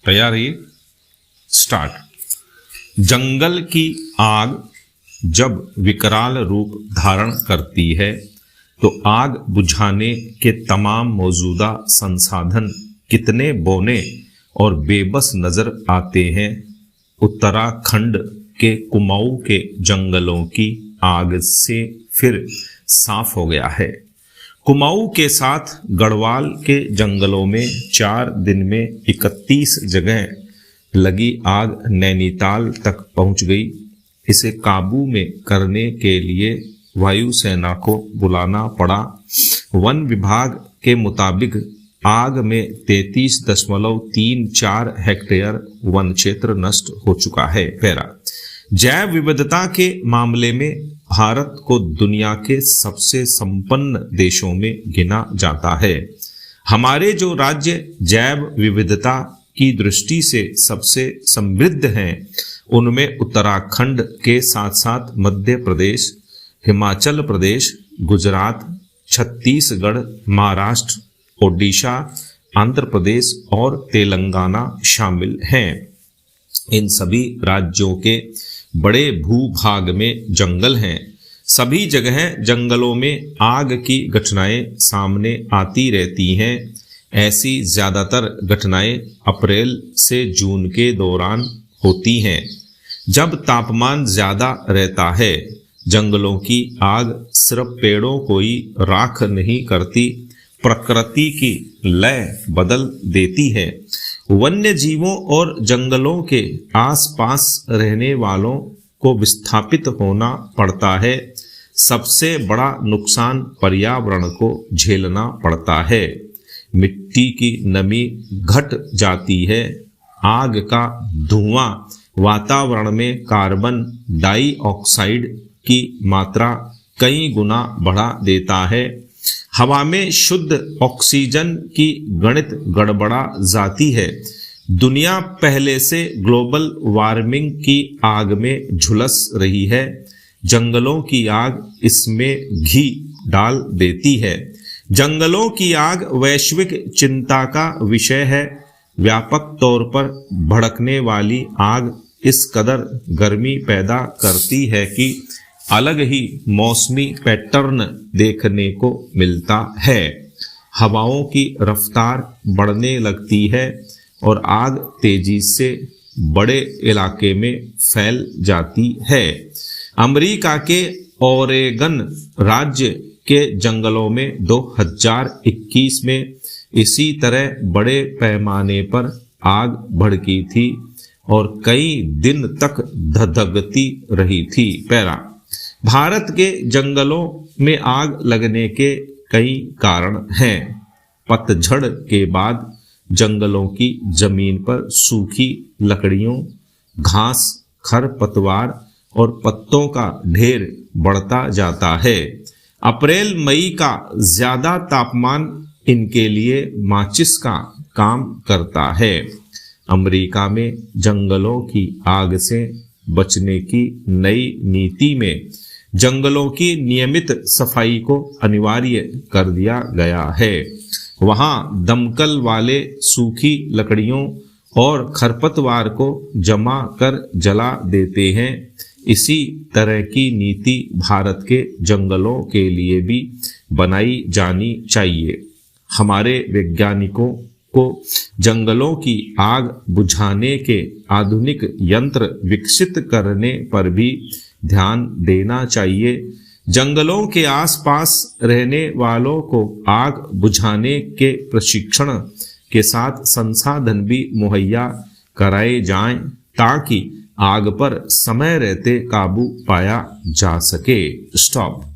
तैयारी स्टार्ट। जंगल की आग जब विकराल रूप धारण करती है तो आग बुझाने के तमाम मौजूदा संसाधन कितने बौने और बेबस नजर आते हैं। उत्तराखंड के कुमाऊं के जंगलों की आग से फिर साफ हो गया है। कुमाऊं के साथ गढ़वाल के जंगलों में 4 दिन में 31 जगह लगी आग नैनीताल तक पहुंच गई। इसे काबू में करने के लिए वायुसेना को बुलाना पड़ा। वन विभाग के मुताबिक आग में 33.34 हेक्टेयर वन क्षेत्र नष्ट हो चुका है। पैरा जैव विविधता के मामले में भारत को दुनिया के सबसे संपन्न देशों में गिना जाता है। हमारे जो राज्य जैव विविधता की दृष्टि से सबसे समृद्ध हैं उनमें उत्तराखंड के साथ साथ मध्य प्रदेश, हिमाचल प्रदेश, गुजरात, छत्तीसगढ़, महाराष्ट्र, ओडिशा, आंध्र प्रदेश और तेलंगाना शामिल हैं। इन सभी राज्यों के बड़े भूभाग में जंगल हैं। सभी जगह जंगलों में आग की घटनाएं सामने आती रहती हैं। ऐसी ज्यादातर घटनाएं अप्रैल से जून के दौरान होती हैं, जब तापमान ज्यादा रहता है। जंगलों की आग सिर्फ पेड़ों को ही राख नहीं करती, प्रकृति की लय बदल देती है। वन्य जीवों और जंगलों के आसपास रहने वालों को विस्थापित होना पड़ता है। सबसे बड़ा नुकसान पर्यावरण को झेलना पड़ता है। मिट्टी की नमी घट जाती है। आग का धुआं वातावरण में कार्बन डाइऑक्साइड की मात्रा कई गुना बढ़ा देता है। हवा में शुद्ध ऑक्सीजन की गणित गड़बड़ा जाती है। दुनिया पहले से ग्लोबल वार्मिंग की आग में झुलस रही है। जंगलों की आग इसमें घी डाल देती है। जंगलों की आग वैश्विक चिंता का विषय है। व्यापक तौर पर भड़कने वाली आग इस कदर गर्मी पैदा करती है कि अलग ही मौसमी पैटर्न देखने को मिलता है। हवाओं की रफ्तार बढ़ने लगती है और आग तेजी से बड़े इलाके में फैल जाती है। अमेरिका के ओरेगन राज्य के जंगलों में 2021 में इसी तरह बड़े पैमाने पर आग भड़की थी और कई दिन तक धधकती रही थी। पैरा भारत के जंगलों में आग लगने के कई कारण हैं। पतझड़ के बाद जंगलों की जमीन पर सूखी लकड़ियों, घास, खरपतवार और पत्तों का ढेर बढ़ता जाता है। अप्रैल मई का ज्यादा तापमान इनके लिए माचिस का काम करता है। अमेरिका में जंगलों की आग से बचने की नई नीति में जंगलों की नियमित सफाई को अनिवार्य कर दिया गया है। वहां दमकल वाले सूखी लकड़ियों और खरपतवार को जमा कर जला देते हैं। इसी तरह की नीति भारत के जंगलों के लिए भी बनाई जानी चाहिए। हमारे वैज्ञानिकों को जंगलों की आग बुझाने के आधुनिक यंत्र विकसित करने पर भी ध्यान देना चाहिए। जंगलों के आसपास रहने वालों को आग बुझाने के प्रशिक्षण के साथ संसाधन भी मुहैया कराए जाएं ताकि आग पर समय रहते काबू पाया जा सके। स्टॉप।